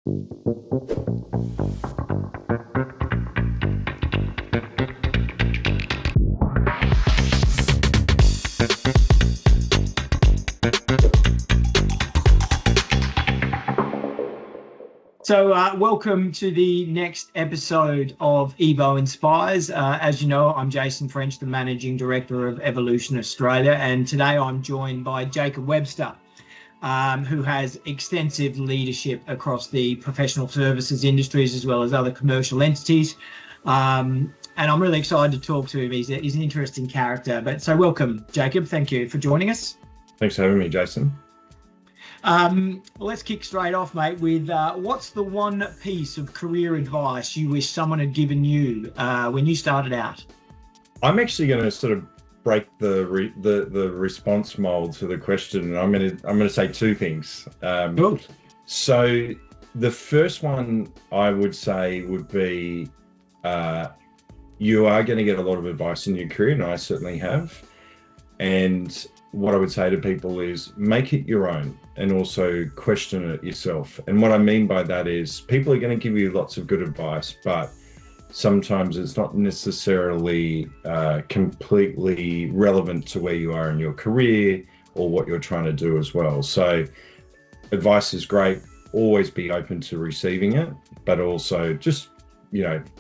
So welcome to the next episode of Evo Inspires. As you know, I'm Jason French, the Managing Director of Evolution Australia, and today I'm joined by Jakob Webster, who has extensive leadership across the professional services industries as well as other commercial entities. And I'm really excited to talk to him. He's an interesting character. So welcome, Jakob. Thank you for joining us. Thanks for having me, Jason. Let's kick straight off, mate, with what's the one piece of career advice you wish someone had given you when you started out? I'm actually going to sort of break the response mold to the question, and I'm going to say two things. Cool. So the first one I would say would be you are going to get a lot of advice in your career, and I certainly have. And what I would say to people is make it your own and also question it yourself. And what I mean by that is people are going to give you lots of good advice, but sometimes it's not necessarily completely relevant to where you are in your career or what you're trying to do as well. So advice is great. Always be open to receiving it, but also just,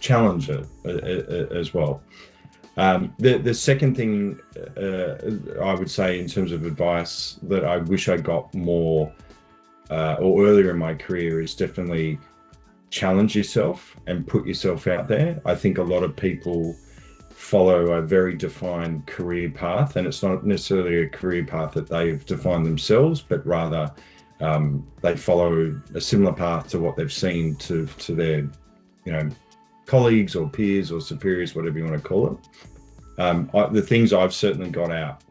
challenge it as well. The second thing I would say in terms of advice that I wish I got more or earlier in my career is definitely challenge yourself and put yourself out there. I think a lot of people follow a very defined career path, and it's not necessarily a career path that they've defined themselves, but rather they follow a similar path to what they've seen to their colleagues or peers or superiors, whatever you want to call it. The things I've certainly got out,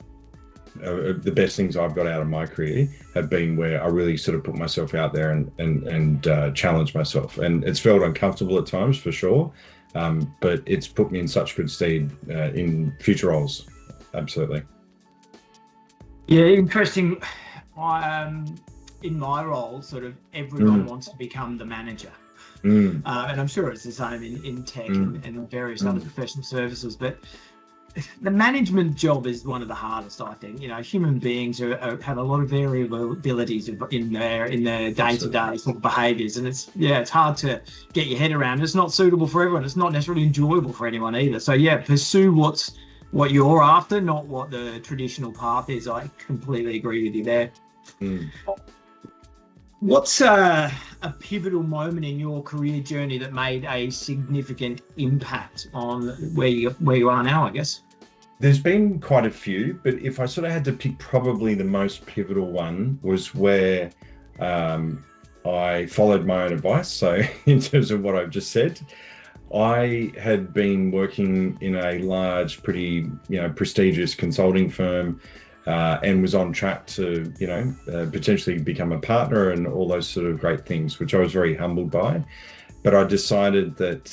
the best things I've got out of my career have been where I really sort of put myself out there and challenged myself. And it's felt uncomfortable at times for sure, but it's put me in such good stead in future roles. Absolutely. Yeah, interesting. In my role, sort of everyone wants to become the manager. And I'm sure it's the same in tech and various other professional services, but the management job is one of the hardest, I think. Human beings have a lot of variabilities in their day-to-day sort of behaviours, and it's hard to get your head around. It's not suitable for everyone. It's not necessarily enjoyable for anyone either. So pursue what you're after, not what the traditional path is. I completely agree with you there. What's a pivotal moment in your career journey that made a significant impact on where you are now, I guess? There's been quite a few, but if I sort of had to pick, probably the most pivotal one was where I followed my own advice. So in terms of what I've just said, I had been working in a large, pretty prestigious consulting firm, and was on track to, potentially become a partner and all those sort of great things, which I was very humbled by. But I decided that,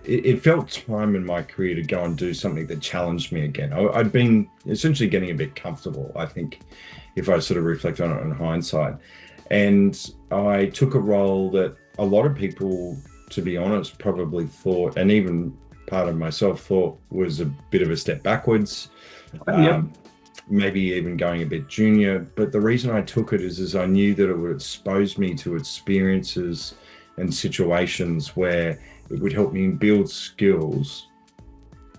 it felt time in my career to go and do something that challenged me again. I'd been essentially getting a bit comfortable, I think, if I sort of reflect on it in hindsight. And I took a role that a lot of people, to be honest, probably thought, and even part of myself thought, was a bit of a step backwards. Maybe even going a bit junior. But the reason I took it is I knew that it would expose me to experiences and situations where it would help me build skills,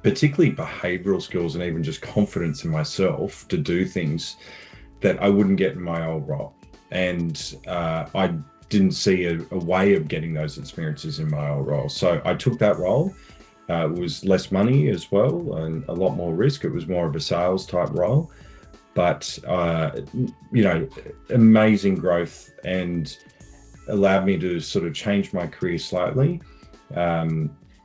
particularly behavioral skills and even just confidence in myself to do things that I wouldn't get in my old role. And I didn't see a way of getting those experiences in my old role. So I took that role. It was less money as well and a lot more risk. It was more of a sales type role, but amazing growth and allowed me to sort of change my career slightly.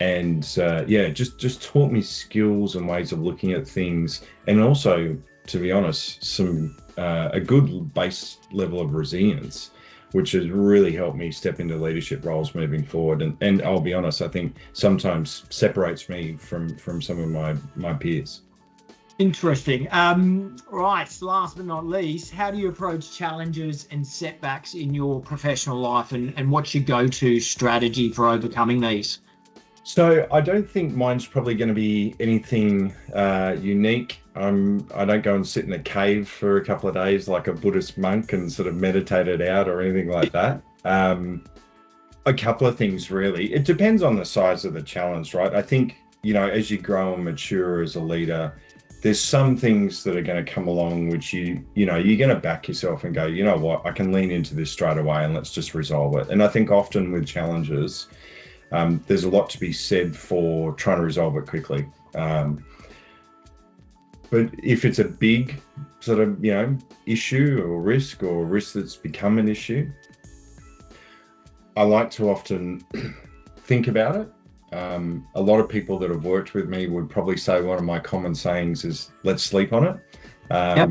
Just taught me skills and ways of looking at things, and also, to be honest, a good base level of resilience, which has really helped me step into leadership roles moving forward. And I'll be honest, I think sometimes separates me from some of my peers. Interesting. Right. Last but not least, how do you approach challenges and setbacks in your professional life, and what's your go-to strategy for overcoming these? So I don't think mine's probably going to be anything unique. I don't go and sit in a cave for a couple of days like a Buddhist monk and sort of meditate it out or anything like that. A couple of things, really. It depends on the size of the challenge, right? I think, as you grow and mature as a leader, there's some things that are going to come along which you're going to back yourself and go, you know what, I can lean into this straight away and let's just resolve it. And I think often with challenges, there's a lot to be said for trying to resolve it quickly. But if it's a big sort of, issue or risk that's become an issue, I like to often think about it. A lot of people that have worked with me would probably say one of my common sayings is, let's sleep on it. Yep.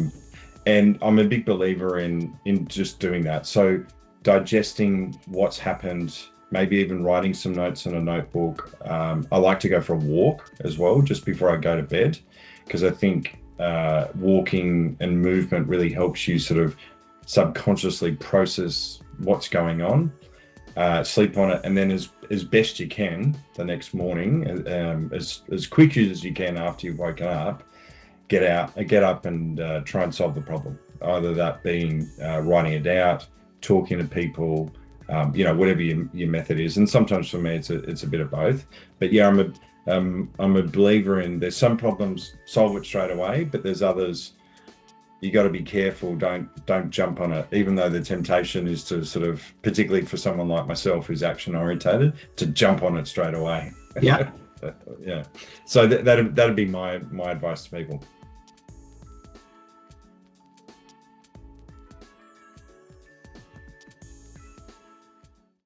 And I'm a big believer in just doing that. So digesting what's happened, maybe even writing some notes in a notebook. I like to go for a walk as well, just before I go to bed, because I think walking and movement really helps you sort of subconsciously process what's going on. Sleep on it, and then as best you can the next morning, as quick as you can after you've woken up, get up and try and solve the problem. Either that being writing it out, talking to people, whatever your method is. And sometimes for me, it's a bit of both. But yeah, I'm a believer in, there's some problems, solve it straight away, but there's others, you got to be careful. Don't jump on it, even though the temptation is to sort of, particularly for someone like myself who's action orientated, to jump on it straight away. Yeah. Yeah. So that'd be my advice to people.